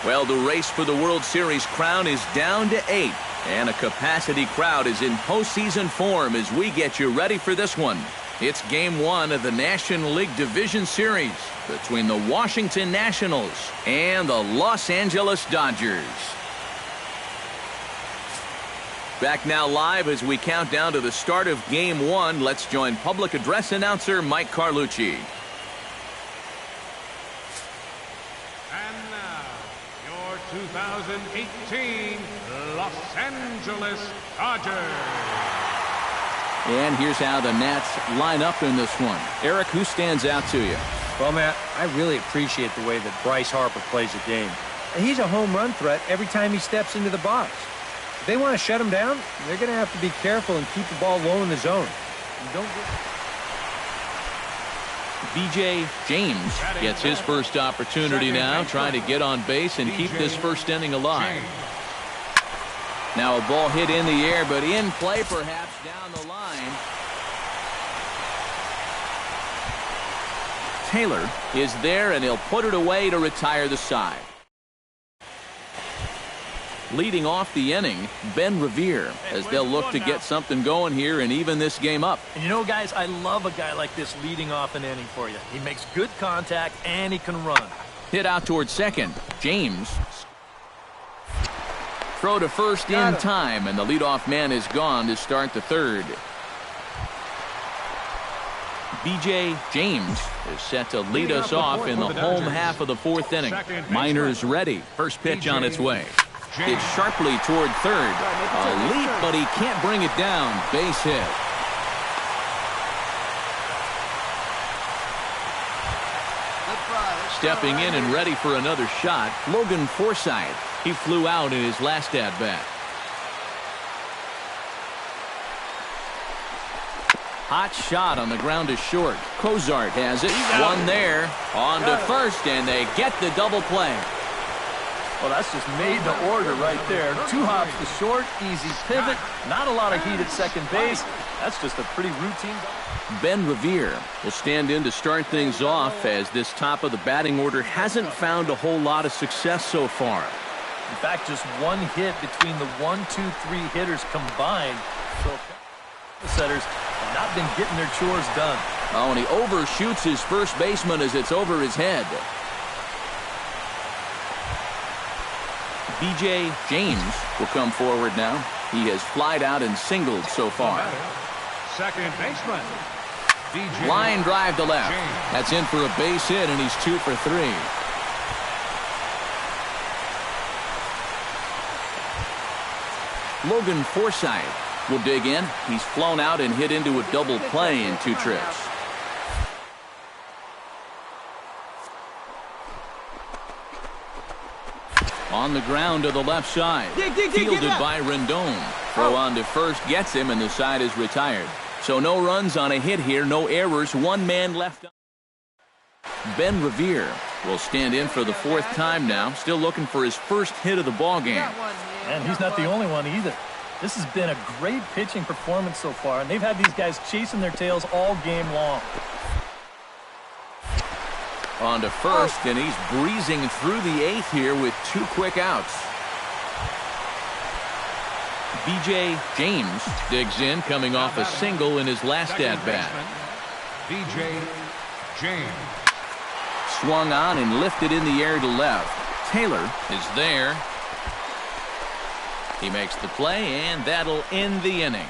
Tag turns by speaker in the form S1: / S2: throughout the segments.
S1: Well, the race for the World Series crown is down to 8, and a capacity crowd is in postseason form as we get you ready for this one. It's Game 1 of the National League Division Series between the Washington Nationals and the Los Angeles Dodgers. Back now live as we count down to the start of Game 1. Let's join public address announcer Mike Carlucci.
S2: And now, your 2018 Los Angeles Dodgers.
S1: And here's how the Nats line up in this one. Eric, who stands out to you?
S3: Well, Matt, I really appreciate the way that Bryce Harper plays the game. He's a home run threat every time he steps into the box. If they want to shut him down, they're going to have to be careful and keep the ball low in the zone.
S1: B.J. James gets his first opportunity now, trying to get on base and keep this first inning alive. Now a ball hit in the air, but in play perhaps down the line. Taylor is there, and he'll put it away to retire the side. Leading off the inning, Ben Revere, as they'll look to get something going here and even this game up.
S4: And you know, guys, I love a guy like this leading off an inning for you. He makes good contact, and he can run.
S1: Hit out towards second. James. Throw to first in time, and the leadoff man is gone to start the third. B.J. James is set to lead us off in the home half of the fourth inning. Miners ready. First pitch on its way. Hit sharply toward third. A leap, but he can't bring it down. Base hit. Stepping in and ready for another shot, Logan Forsythe. He flew out in his last at-bat. Hot shot on the ground to short. Cozart has it. One there. On to first, and they get the double play.
S4: Well, that's just made to order right there. 2 hops to short, easy pivot, not a lot of heat at second base. That's just a pretty routine.
S1: Ben Revere will stand in to start things off, as this top of the batting order hasn't found a whole lot of success so far.
S4: In fact, just one hit between the 1, 2, 3 hitters combined. So the setters have not been getting their chores done.
S1: Oh, and he overshoots his first baseman as it's over his head. B.J. James will come forward now. He has flied out and singled so far.
S2: Second baseman. B.J.
S1: Line drive to left. That's in for a base hit, and he's 2 for 3. Logan Forsythe will dig in. He's flown out and hit into a double play in 2 trips. On the ground to the left side. Fielded by Rendon. Throw on to first gets him, and the side is retired. So no runs on a hit here, no errors, 1 man left. Ben Revere will stand in for the 4th time now, still looking for his first hit of the ball game.
S4: And he's not the only one either. This has been a great pitching performance so far, and they've had these guys chasing their tails all game long.
S1: On to first, and he's breezing through the 8th here with 2 quick outs. B.J. James digs in, coming off a single in his last at-bat.
S2: B.J. James.
S1: Swung on and lifted in the air to left. Taylor is there. He makes the play, and that'll end the inning.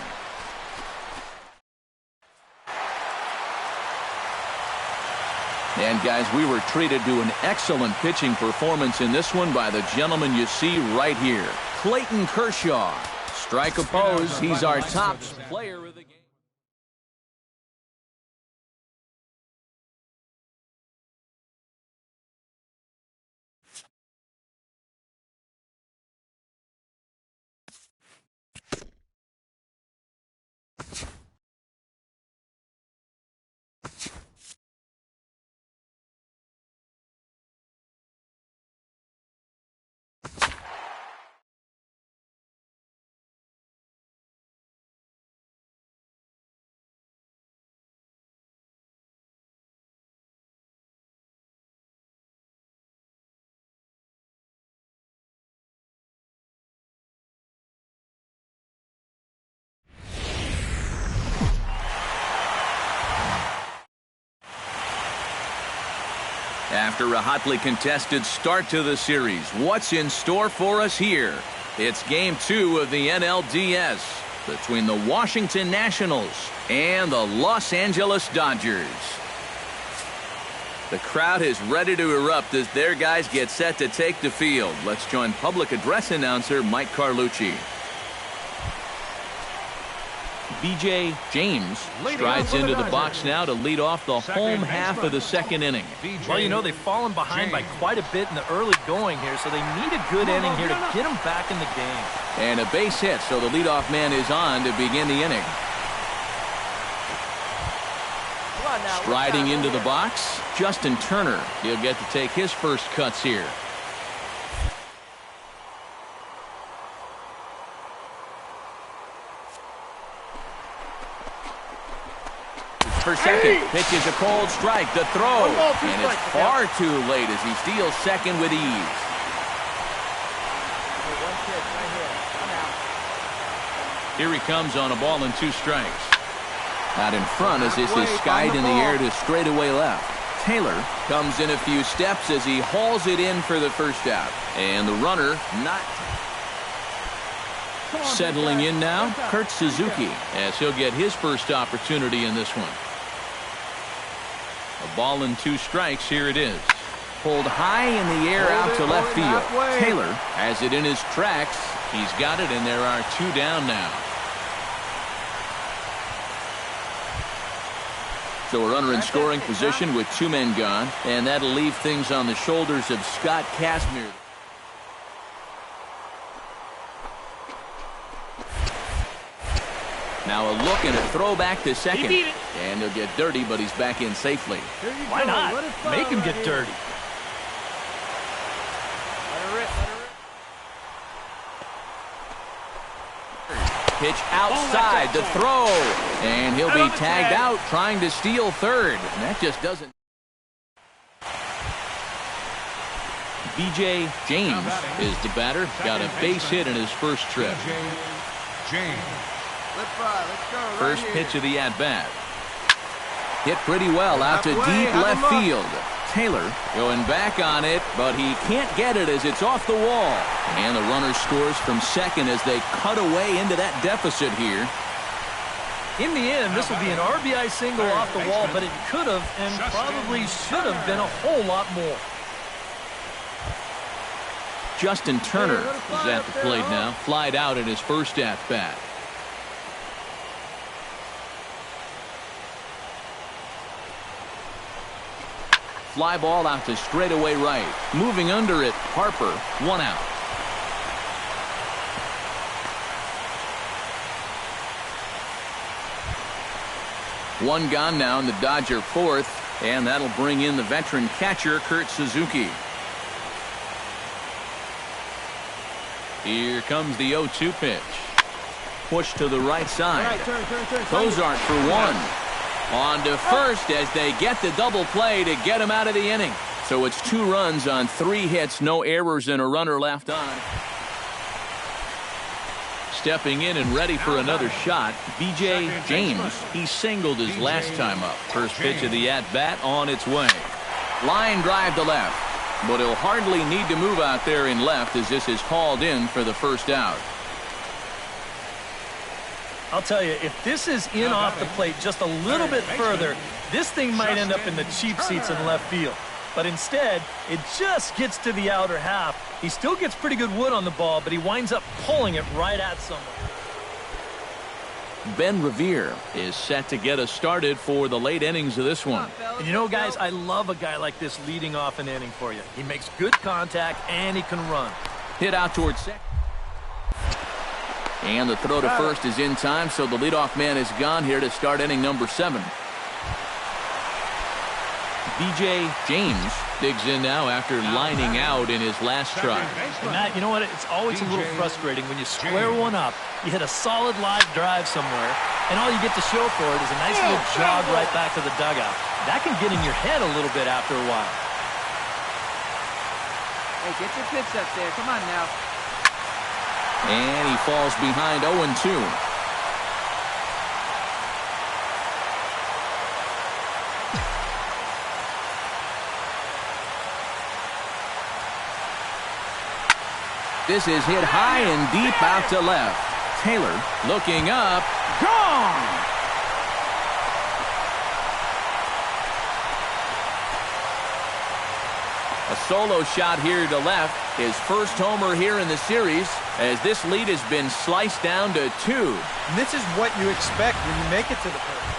S1: And guys, we were treated to an excellent pitching performance in this one by the gentleman you see right here, Clayton Kershaw. Strike opposed. He's our top player of the game. After a hotly contested start to the series, what's in store for us here? It's Game 2 of the NLDS between the Washington Nationals and the Los Angeles Dodgers. The crowd is ready to erupt as their guys get set to take the field. Let's join public address announcer Mike Carlucci. B.J. James strides into the box now to lead off the home half of the second inning.
S4: Well, you know, they've fallen behind by quite a bit in the early going here, so they need a good inning here to get them back in the game.
S1: And a base hit, so the leadoff man is on to begin the inning. Striding into the box, Justin Turner. He'll get to take his first cuts here. For second, pitches a cold strike, the throw, and it's far too late as he steals second with ease. Here he comes on a ball and 2 strikes. Out in front as this is skied in the air to straightaway left. Taylor comes in a few steps as he hauls it in for the first out. And the runner not settling in now, Kurt Suzuki, as he'll get his first opportunity in this one. A ball and 2 strikes, here it is. Pulled high in the air out to left field. Taylor has it in his tracks. He's got it, and there are 2 down now. So a runner in scoring position with 2 men gone, and that'll leave things on the shoulders of Scott Kazmir. Now a look and a throw back to second. And he'll get dirty, but he's back in safely.
S4: Why not? Make him get dirty.
S1: Pitch outside, the throw. And he'll be tagged out trying to steal third. And that just doesn't. B.J. James is the batter. Got a base hit in his first trip.
S2: James.
S1: First pitch of the at-bat. Hit pretty well out to deep left field. Taylor going back on it, but he can't get it as it's off the wall. And the runner scores from second as they cut away into that deficit here.
S4: In the end, this will be an RBI single off the wall, but it could have and probably should have been a whole lot more.
S1: Justin Turner is at the plate now, flied out in his first at-bat. Fly ball out to straightaway right. Moving under it, Harper, 1 out. One gone now in the Dodger fourth, and that'll bring in the veteran catcher, Kurt Suzuki. Here comes the 0-2 pitch. Push to the right side. Those aren't for 1. On to first as they get the double play to get him out of the inning. So it's 2 runs on 3 hits, no errors, and a runner left on. Stepping in and ready for another shot, B.J. James. He singled his last time up. First pitch of the at-bat on its way. Line drive to left, but he'll hardly need to move out there in left as this is hauled in for the first out.
S4: I'll tell you, if this is in off the plate just a little bit further, this thing might end up in the cheap seats in left field. But instead, it just gets to the outer half. He still gets pretty good wood on the ball, but he winds up pulling it right at someone.
S1: Ben Revere is set to get us started for the late innings of this one.
S4: And you know, guys, I love a guy like this leading off an inning for you. He makes good contact, and he can run.
S1: Hit out towards second. And the throw to first is in time, so the leadoff man is gone here to start inning number 7. B.J. James digs in now after lining out in his last try.
S4: And Matt, you know what? It's always a little frustrating when you square one up, you hit a solid live drive somewhere, and all you get to show for it is a nice little jog right back to the dugout. That can get in your head a little bit after a while.
S5: Hey, get your pitch up there. Come on now.
S1: And he falls behind 0-2. This is hit high and deep out to left. Taylor looking up. Gone! A solo shot here to left. His first homer here in the series as this lead has been sliced down to 2.
S3: And this is what you expect when you make it to the first.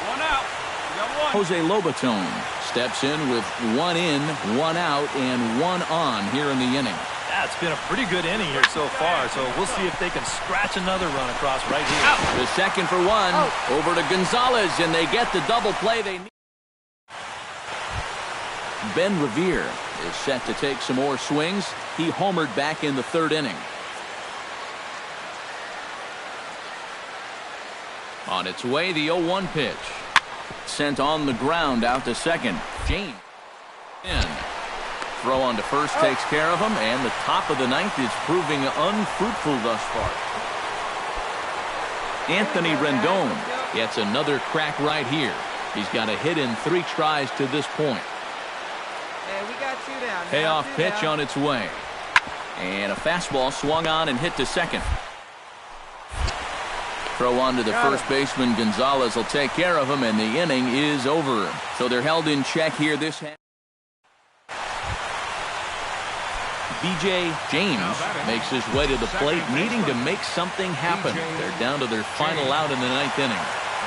S2: One out. We got one.
S1: Jose Lobaton steps in with 1 in, 1 out, and 1 on here in the inning.
S4: Yeah, it's been a pretty good inning here so far, so we'll see if they can scratch another run across right here.
S1: Out. The second for 1. Over to Gonzalez, and they get the double play they need. Ben Revere is set to take some more swings. He homered back in the 3rd inning. On its way, the 0-1 pitch. Sent on the ground out to second. James in. Throw on to first takes care of him, and the top of the 9th is proving unfruitful thus far. Anthony Rendon gets another crack right here. He's got a hit in 3 tries to this point.
S5: Hey, we got 2 down.
S1: Payoff
S5: Now 2
S1: pitch
S5: down.
S1: on its way. And a fastball swung on and hit to second. Throw on to the first baseman. Gonzalez will take care of him, and the inning is over. So they're held in check here this half. B.J. James makes his way to the plate, needing to make something happen. They're down to their final out in the 9th inning.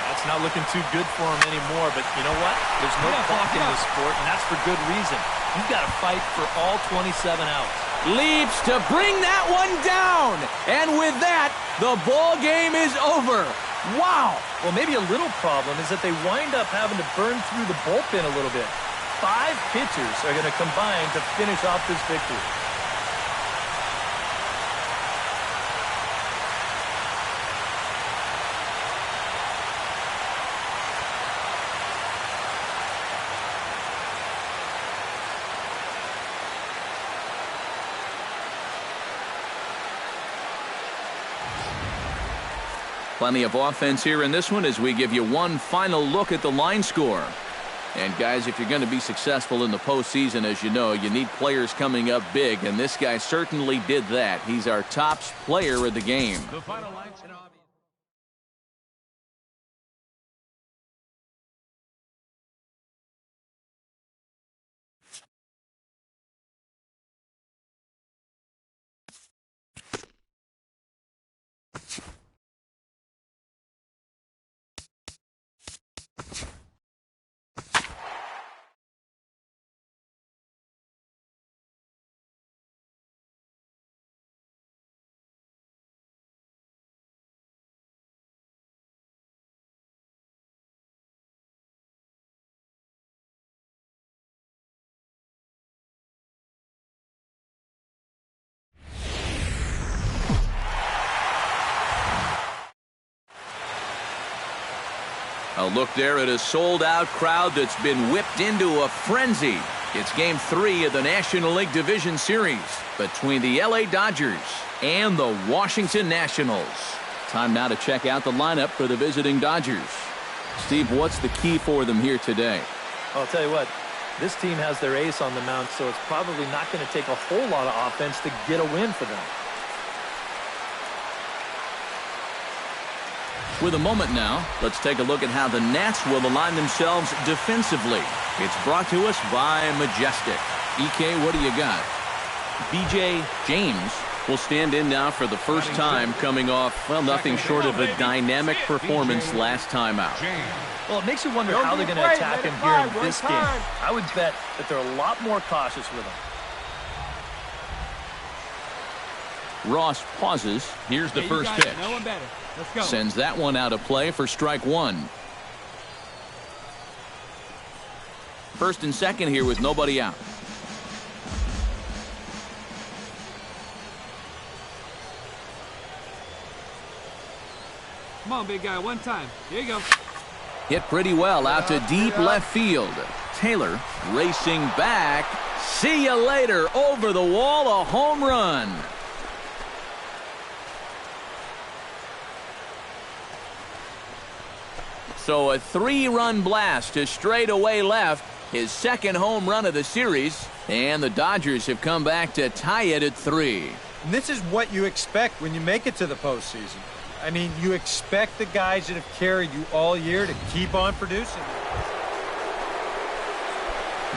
S4: That's not looking too good for him anymore, but you know what? There's no clock in this sport, and that's for good reason. You've got to fight for all 27 outs.
S1: Leaps to bring that one down. And with that, the ball game is over. Wow.
S4: Well, maybe a little problem is that they wind up having to burn through the bullpen a little bit. 5 pitchers are going to combine to finish off this victory.
S1: Plenty of offense here in this one as we give you one final look at the line score. And guys, if you're going to be successful in the postseason, as you know, you need players coming up big, and this guy certainly did that. He's our top player of the game.
S2: The final lights and obvious.
S1: A look there at a sold-out crowd that's been whipped into a frenzy. It's Game 3 of the National League Division Series between the LA Dodgers and the Washington Nationals. Time now to check out the lineup for the visiting Dodgers. Steve, what's the key for them here today?
S4: I'll tell you what, this team has their ace on the mound, so it's probably not going to take a whole lot of offense to get a win for them.
S1: With a moment now, let's take a look at how the Nats will align themselves defensively. It's brought to us by Majestic. EK, what do you got? B.J. James will stand in now for the first time, coming off, well, nothing short of a dynamic performance last time out.
S4: Well, it makes you wonder how they're going to attack him here in this game. I would bet that they're a lot more cautious with him.
S1: Ross pauses. Here's the first pitch.
S5: No one better. Let's go.
S1: Sends that one out of play for strike 1. First and second here with nobody out.
S5: Come on, big guy. One time. Here you go.
S1: Hit pretty well out to deep left field. Taylor racing back. See you later. Over the wall, a home run. So a 3-run blast to straightaway left. His second home run of the series. And the Dodgers have come back to tie it at 3.
S3: And this is what you expect when you make it to the postseason. I mean, you expect the guys that have carried you all year to keep on producing.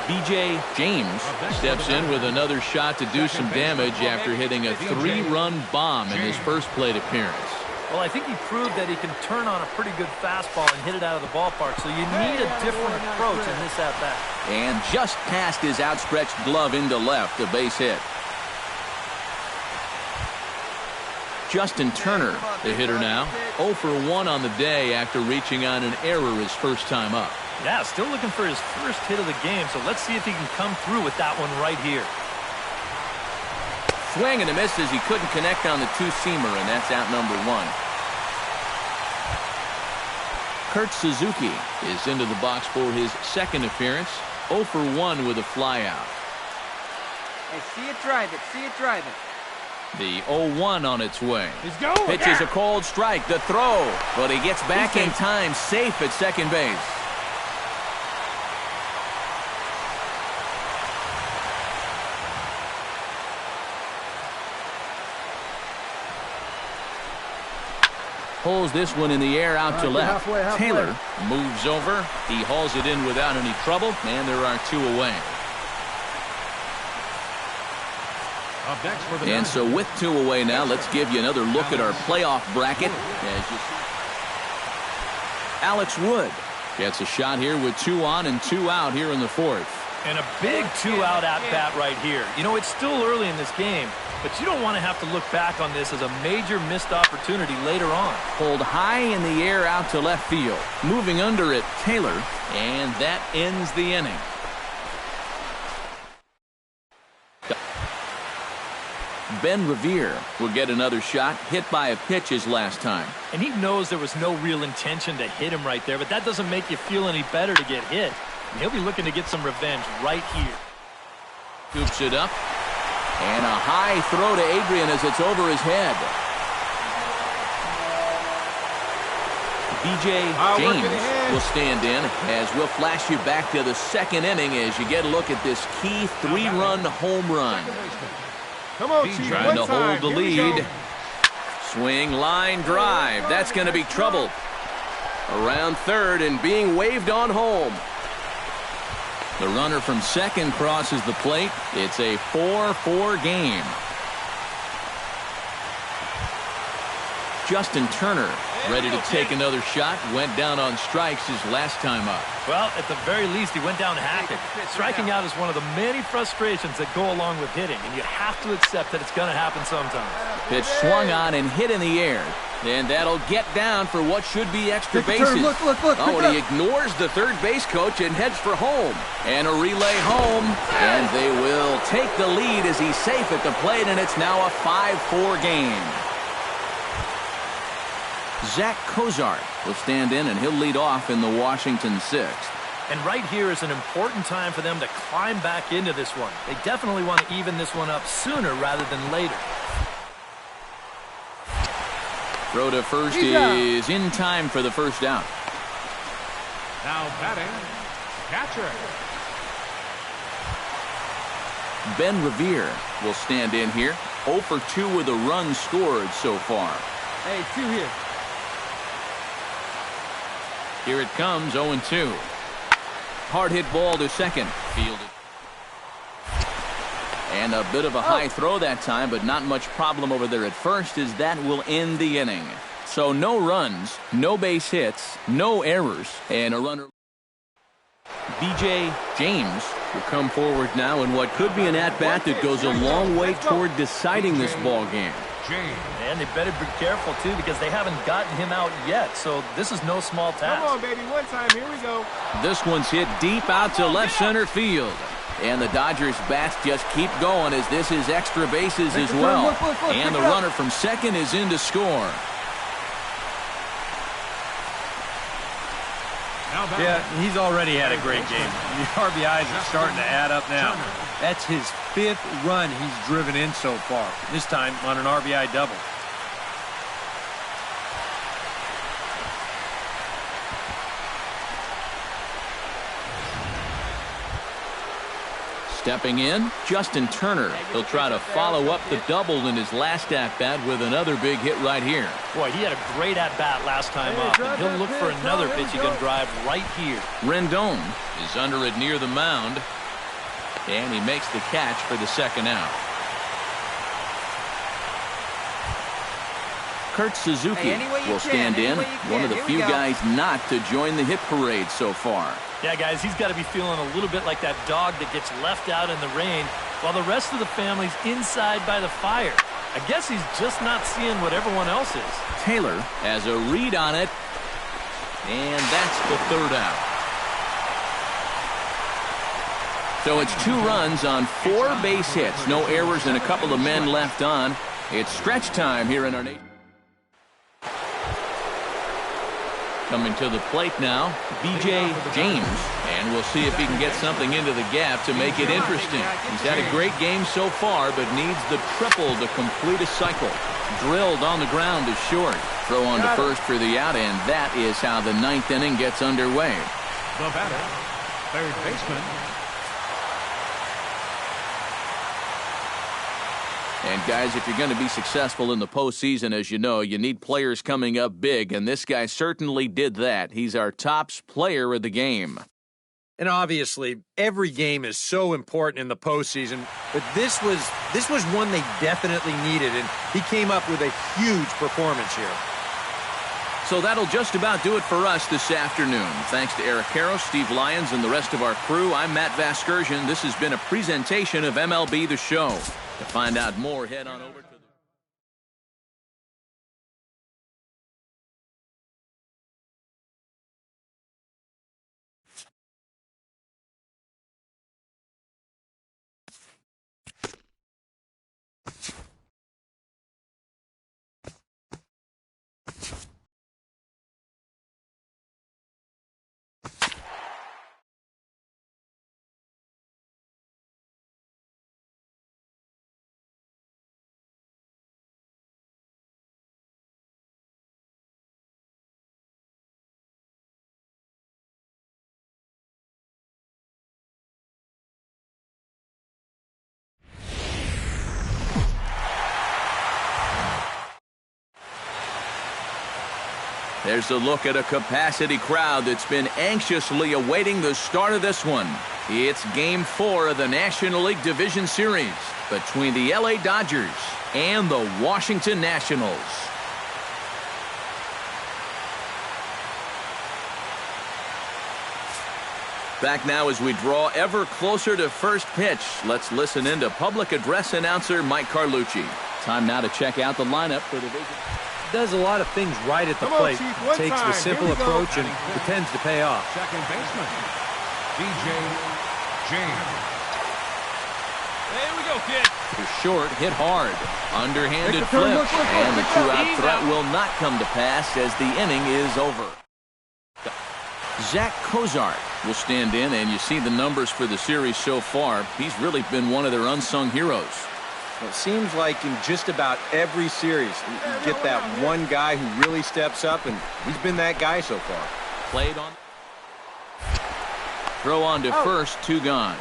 S1: B.J. James steps in with another shot to do some damage after hitting a 3-run bomb in his first plate appearance.
S4: Well, I think he proved that he can turn on a pretty good fastball and hit it out of the ballpark, so you need a different approach in this at-bat.
S1: And just past his outstretched glove into left, a base hit. Justin Turner, the hitter now, 0 for 1 on the day after reaching on an error his first time up.
S4: Yeah, still looking for his first hit of the game, so let's see if he can come through with that one right here.
S1: Swing and a miss as he couldn't connect on the two-seamer, and that's out number 1. Kurt Suzuki is into the box for his second appearance, 0 for 1 with a flyout.
S5: Hey, see it, drive it. See it, drive it.
S1: The 0-1 on its way.
S2: He's going.
S1: Pitches a cold strike, the throw, but he gets back in time, safe at second base. Pulls this one in the air out to left.
S2: halfway.
S1: Taylor moves over. He hauls it in without any trouble, and there are 2 away.
S2: Up next for the
S1: And so with 2 away now, let's give you another look at our playoff bracket. Alex Wood gets a shot here with 2 on and 2 out here in the 4th.
S4: And a big 2-out at-bat right here. You know, it's still early in this game, but you don't want to have to look back on this as a major missed opportunity later on.
S1: Pulled high in the air out to left field. Moving under it, Taylor, and that ends the inning. Ben Revere will get another shot, hit by a pitch his last time.
S4: And he knows there was no real intention to hit him right there, but that doesn't make you feel any better to get hit. And he'll be looking to get some revenge right here.
S1: Scoops it up. And a high throw to Adrian as it's over his head. B.J. James will stand in as we'll flash you back to the second inning as you get a look at this key 3-run home run.
S2: Come on, Chief.
S1: Trying to hold the lead. Swing, line, drive. That's going to be trouble. Around third and being waved on home. The runner from second crosses the plate. It's a 4-4 game. Justin Turner ready to take another shot. Went down on strikes his last time up.
S4: Well, at the very least, he went down hacking. Striking out is one of the many frustrations that go along with hitting, and you have to accept that it's going to happen sometimes.
S1: Pitch swung on and hit in the air. And that'll get down for what should be extra bases.
S2: Look.
S1: Oh, and he ignores the third base coach and heads for home. And a relay home. And they will take the lead as he's safe at the plate, and it's now a 5-4 game. Zach Cozart will stand in, and he'll lead off in the Washington 6th.
S4: And right here is an important time for them to climb back into this one. They definitely want to even this one up sooner rather than later.
S1: Throw to first is in time for the first out.
S2: Now batting, catcher.
S1: Ben Revere will stand in here. 0 for 2 with a run scored so far.
S5: Hey, 2 here.
S1: Here it comes, 0-2. Hard hit ball to second. Fielded. And a bit of a high throw that time, but not much problem over there at first, as that will end the inning. So no runs, no base hits, no errors, and a runner. B.J. James will come forward now in what could be an at-bat that goes a long way toward deciding this ball game.
S4: And they better be careful, too, because they haven't gotten him out yet, so this is no small task.
S2: Come on, baby, one time, here we go.
S1: This one's hit deep out to left center field. And the Dodgers bats just keep going as this is extra bases as well. And the runner from second is in to score.
S3: Yeah, he's already had a great game. The RBIs are starting to add up now. That's his 5th run he's driven in so far, this time on an RBI double.
S1: Stepping in, Justin Turner. He'll try to follow up the double in his last at-bat with another big hit right here.
S4: Boy, he had a great at-bat last time up, and he'll look for another pitch he can drive right here.
S1: Rendon is under it near the mound, and he makes the catch for the second out. Kurt Suzuki will stand in, one of the few guys not to join the hit parade so far.
S4: Yeah, guys, he's got to be feeling a little bit like that dog that gets left out in the rain while the rest of the family's inside by the fire. I guess he's just not seeing what everyone else is.
S1: Taylor has a read on it, and that's the third out. So it's 2 runs on 4 base hits, no errors, and a couple of men left on. It's stretch time here in our nation. Coming to the plate now, B.J. James, and we'll see if he can get something into the gap to make it interesting. He's had a great game so far, but needs the triple to complete a cycle. Drilled on the ground is short. Throw on to first for the out, and that is how the 9th inning gets underway.
S2: The batter, third baseman.
S1: And guys, if you're going to be successful in the postseason, as you know, you need players coming up big, and this guy certainly did that. He's our top player of the game.
S3: And obviously, every game is so important in the postseason, but this was one they definitely needed, and he came up with a huge performance here.
S1: So that'll just about do it for us this afternoon. Thanks to Eric Karros, Steve Lyons, and the rest of our crew. I'm Matt Vasgersian. This has been a presentation of MLB The Show. To find out more, head on over to There's a look at a capacity crowd that's been anxiously awaiting the start of this one. It's Game 4 of the National League Division Series between the LA Dodgers and the Washington Nationals. Back now as we draw ever closer to first pitch. Let's listen in to public address announcer Mike Carlucci. Time now to check out the lineup for the division.
S3: Does a lot of things right at the plate. Takes the simple approach and pretends to pay off.
S2: Second baseman, B.J. James.
S4: There we go, kid.
S1: To short, hit hard. Underhanded flip. And the 2-out threat will not come to pass as the inning is over. Zach Cozart will stand in, and you see the numbers for the series so far. He's really been one of their unsung heroes.
S3: It seems like in just about every series, you get that one guy who really steps up, and he's been that guy so far.
S1: Played on. Throw on to first, 2 gone.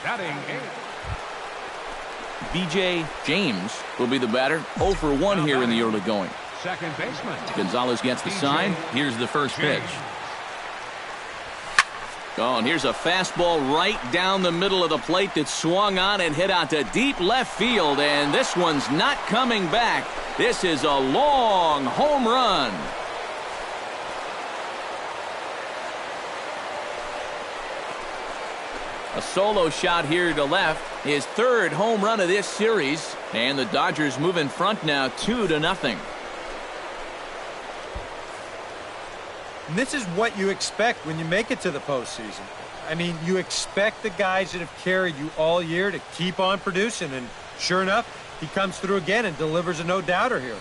S2: Batting 8.
S1: B.J. James will be the batter. 0 for 1 here in the early going.
S2: Second baseman.
S1: Gonzalez gets the sign. Here's the first pitch. Oh, and here's a fastball right down the middle of the plate that swung on and hit out to deep left field, and this one's not coming back. This is a long home run. A solo shot here to left, his 3rd home run of this series, and the Dodgers move in front now 2-0.
S3: And this is what you expect when you make it to the postseason. I mean, you expect the guys that have carried you all year to keep on producing, and sure enough, he comes through again and delivers a no-doubter here.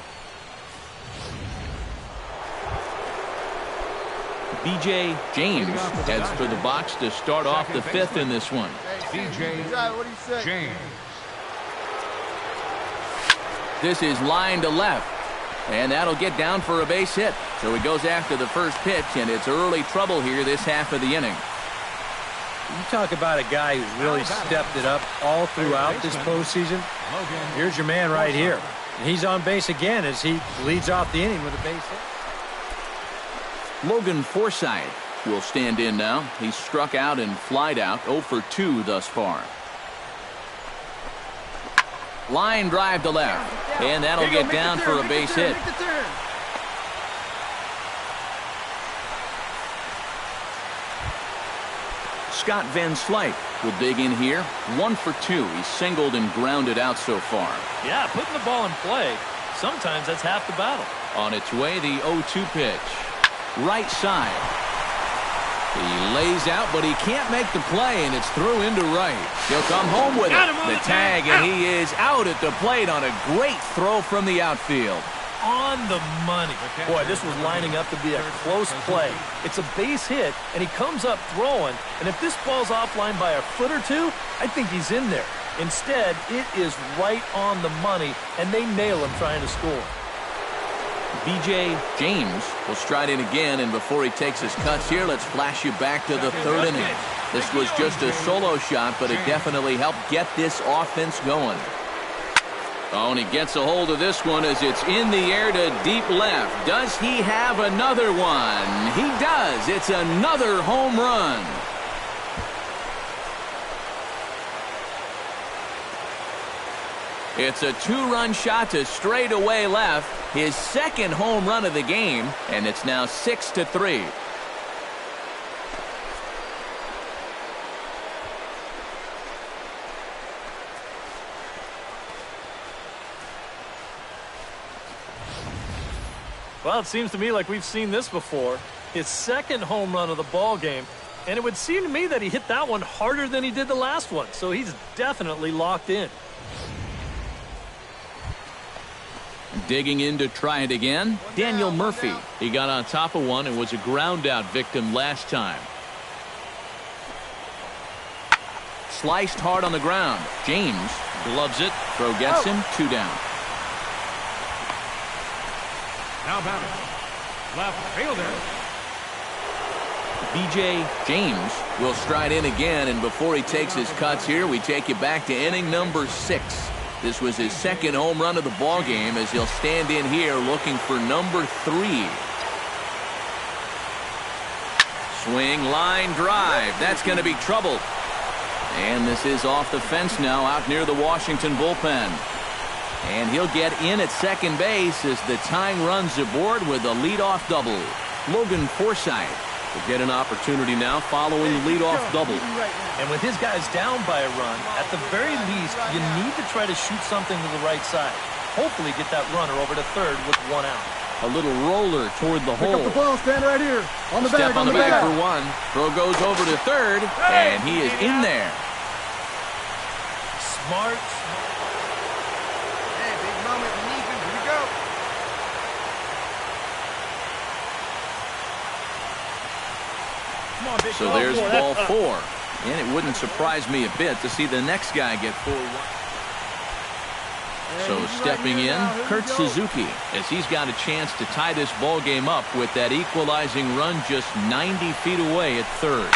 S1: B.J. James heads for the box to start off the 5th in this one.
S2: B.J. James.
S1: This is line to left. And that'll get down for a base hit. So he goes after the first pitch, and it's early trouble here this half of the inning.
S3: You talk about a guy who's really stepped it up all throughout this postseason. Here's your man right here. And he's on base again as he leads off the inning with a base hit.
S1: Logan Forsythe will stand in now. He's struck out and flied out, 0 for 2 thus far. Line drive to left, and that'll get down for a base hit. Scott Van Slyke will dig in here. 1 for 2. He's singled and grounded out so far.
S4: Yeah, putting the ball in play, sometimes that's half the battle.
S1: On its way, the 0-2 pitch. Right side. He lays out, but he can't make the play, and it's through into right. He'll come home with it. The tag, and he is out at the plate on a great throw from the outfield.
S4: On the money. Boy, this was lining up to be a close play. It's a base hit, and he comes up throwing, and if this ball's offline by a foot or two, I think he's in there. Instead, it is right on the money, and they nail him trying to score.
S1: B.J. James will stride in again, and before he takes his cuts here, let's flash you back to the 3rd inning. This was just a solo shot, but it definitely helped get this offense going. Oh, and he gets a hold of this one as it's in the air to deep left. Does he have another one? He does. It's another home run. It's a 2-run shot to straightaway left. His 2nd home run of the game, and it's now 6-3.
S4: Well, it seems to me like we've seen this before. His 2nd home run of the ball game, and it would seem to me that he hit that one harder than he did the last one, so he's definitely locked in.
S1: Digging in to try it again, Daniel Murphy. He got on top of one and was a ground out victim last time. Sliced hard on the ground. James gloves it. Throw gets him. 2 down.
S2: Now batting, left fielder.
S1: B.J. James will stride in again, and before he takes his cuts here, we take you back to inning number 6. This was his 2nd home run of the ball game as he'll stand in here looking for number 3. Swing, line drive. That's going to be trouble. And this is off the fence now out near the Washington bullpen. And he'll get in at second base as the tying runs aboard with a leadoff double. Logan Forsythe will get an opportunity now following the leadoff double.
S4: And with his guys down by a run, at the very least, you need to try to shoot something to the right side. Hopefully get that runner over to third with 1 out.
S1: A little roller toward the hole.
S6: Pick up the ball, stand right here. On the
S1: Step
S6: bag,
S1: on the bag for 1. Throw goes over to third, and he is in there.
S4: Smart.
S5: Hey, big moment in Ethan. Here we go.
S4: Come on, big
S1: So
S4: ball.
S1: there's ball 4. And it wouldn't surprise me a bit to see the next guy get 4-1. So stepping in, Kurt Suzuki, as he's got a chance to tie this ball game up with that equalizing run just 90 feet away at third.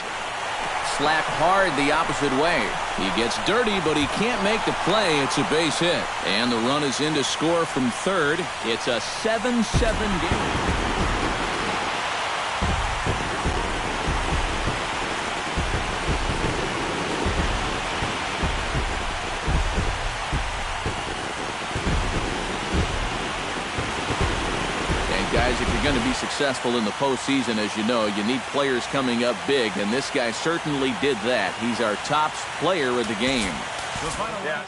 S1: Slapped hard the opposite way. He gets dirty, but he can't make the play. It's a base hit. And the run is in to score from third. It's a 7-7 game. Guys, if you're going to be successful in the postseason, as you know, you need players coming up big, and this guy certainly did that. He's our top player of the game.
S2: Yeah.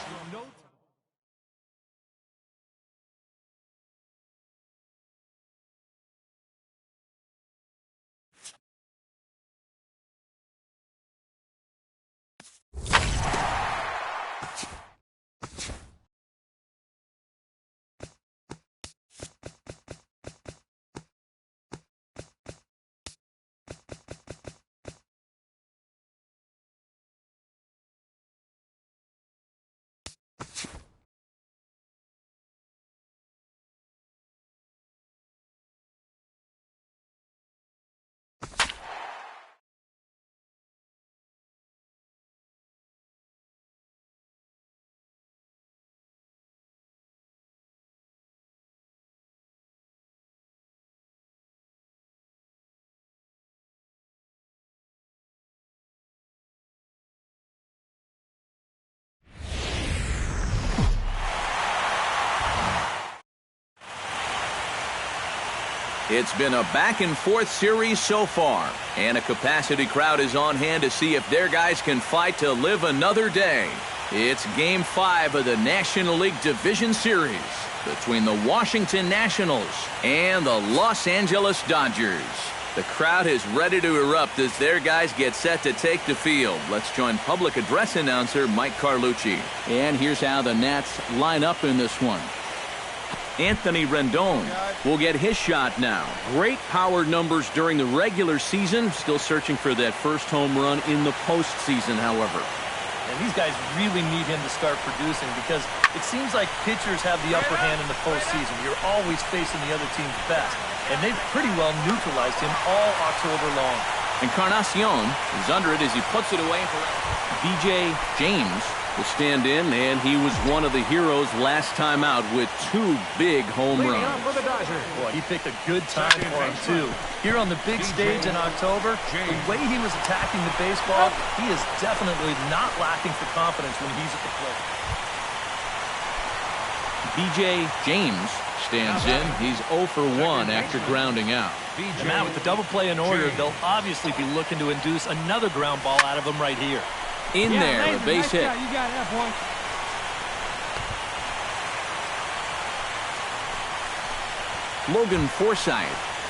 S1: It's been a back-and-forth series so far, and a capacity crowd is on hand to see if their guys can fight to live another day. It's Game 5 of the National League Division Series between the Washington Nationals and the Los Angeles Dodgers. The crowd is ready to erupt as their guys get set to take the field. Let's join public address announcer Mike Carlucci. And here's how the Nats line up in this one. Anthony Rendon will get his shot now. Great power numbers during the regular season. Still searching for that first home run in the postseason, however.
S4: And these guys really need him to start producing because it seems like pitchers have the upper hand in the postseason. You're always facing the other team's best. And they've pretty well neutralized him all October long.
S1: Encarnacion is under it as he puts it away for B.J. James will stand in, and he was one of the heroes last time out with 2 big home runs.
S4: Boy, he picked a good time for him, too. Here on the big stage in October, the way he was attacking the baseball, he is definitely not lacking for confidence when he's at the plate.
S1: B.J. James stands in. He's 0 for 1 after grounding out.
S4: And Matt, with the double play in order, they'll obviously be looking to induce another ground ball out of him right here.
S1: In there, a base hit.
S6: You got it, boy.
S1: Logan Forsythe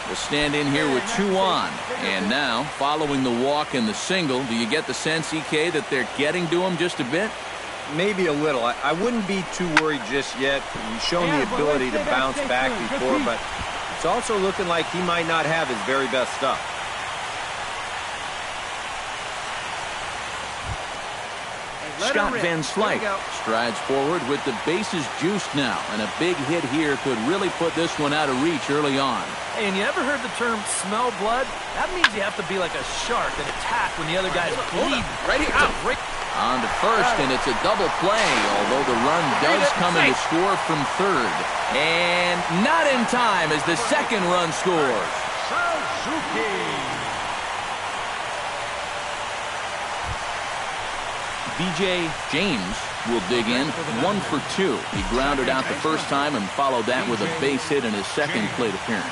S1: will stand in here with 2 on. And now, following the walk and the single, do you get the sense, EK, that they're getting to him just a bit?
S3: Maybe a little. I wouldn't be too worried just yet. He's shown the ability to bounce back before, but it's also looking like he might not have his very best stuff.
S1: Scott Van Slyke strides forward with the bases juiced now, and a big hit here could really put this one out of reach early on.
S4: Hey, and you ever heard the term smell blood? That means you have to be like a shark and attack when the other guy's bleeding.
S1: Right here. On to first, and it's a double play, although the run does come in to score from third. And not in time as the second run scores. B.J. James will dig in, 1 for 2. He grounded out the first time and followed that with a base hit in his second plate appearance.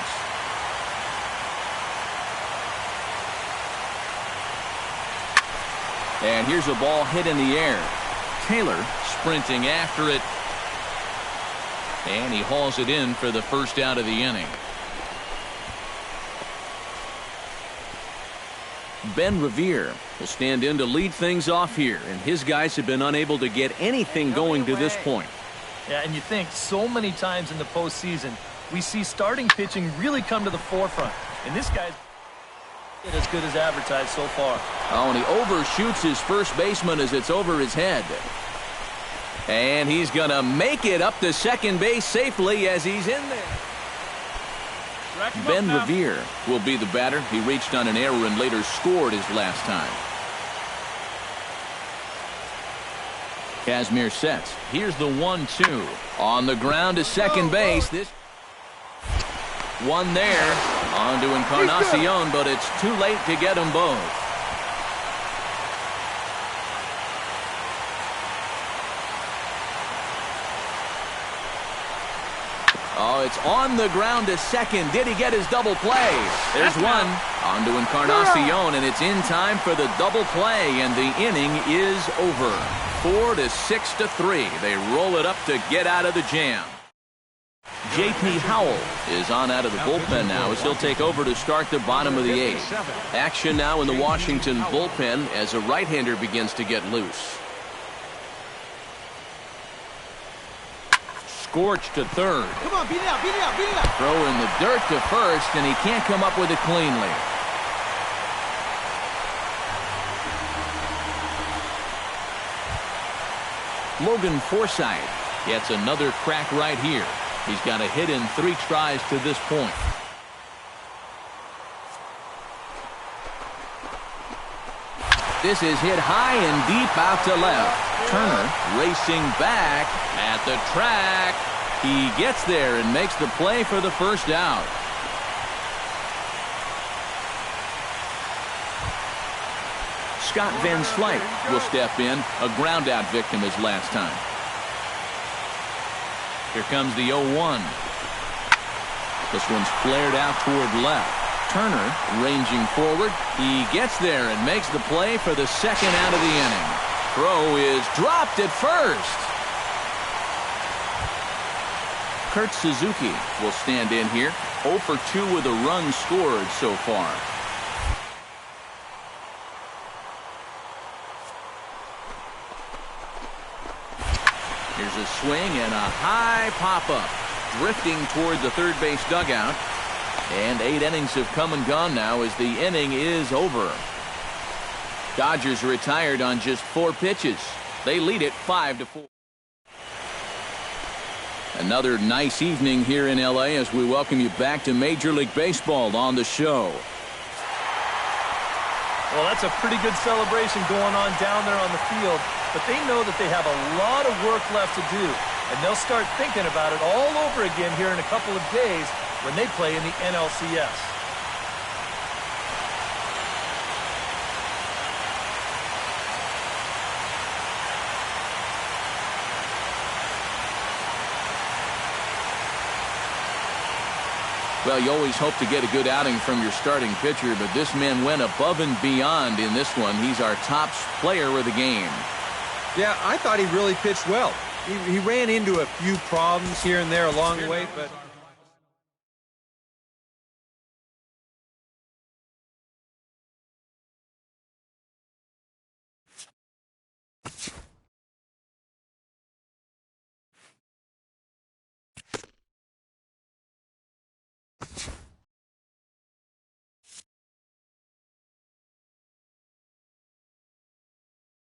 S1: And here's a ball hit in the air. Taylor sprinting after it. And he hauls it in for the first out of the inning. Ben Revere will stand in to lead things off here, and his guys have been unable to get anything going to this point.
S4: Yeah, and you think so many times in the postseason, we see starting pitching really come to the forefront. And this guy's as good as advertised so far.
S1: Oh, and he overshoots his first baseman as it's over his head. And he's going to make it up to second base safely as he's in there. Ben Revere will be the batter. He reached on an error and later scored his last time. Kazmir sets. Here's the 1-2. On the ground to second base. This one there. On to Encarnacion, but it's too late to get them both. Oh, it's on the ground to second. Did he get his double play? There's one. On to Encarnacion, and it's in time for the double play, and the inning is over. 4 to 6 to 3. They roll it up to get out of the jam. J.P. Howell is on out of the bullpen now as he'll take over to start the bottom of the 8th. Action now in the Washington bullpen as a right-hander begins to get loose. Scorched to third.
S6: Come on, beat it out, beat it out, beat it out.
S1: Throw in the dirt to first, and he can't come up with it cleanly. Logan Forsythe gets another crack right here. He's got a hit in 3 tries to this point. This is hit high and deep out to left. Turner racing back at the track. He gets there and makes the play for the first out. Scott Van Slyke will step in, a ground-out victim his last time. Here comes the 0-1. This one's flared out toward left. Turner ranging forward. He gets there and makes the play for the second out of the inning. Throw is dropped at first. Kurt Suzuki will stand in here. 0 for 2 with a run scored so far. Here's a swing and a high pop-up. Drifting toward the third base dugout. And 8 innings have come and gone now as the inning is over. Dodgers retired on just 4 pitches. They lead it 5-4. Another nice evening here in L.A. as we welcome you back to Major League Baseball on the show.
S4: Well, that's a pretty good celebration going on down there on the field, but they know that they have a lot of work left to do, and they'll start thinking about it all over again here in a couple of days when they play in the NLCS.
S1: Well, you always hope to get a good outing from your starting pitcher, but this man went above and beyond in this one. He's our top player of the game.
S3: Yeah, I thought he really pitched well. He ran into a few problems here and there along the way, but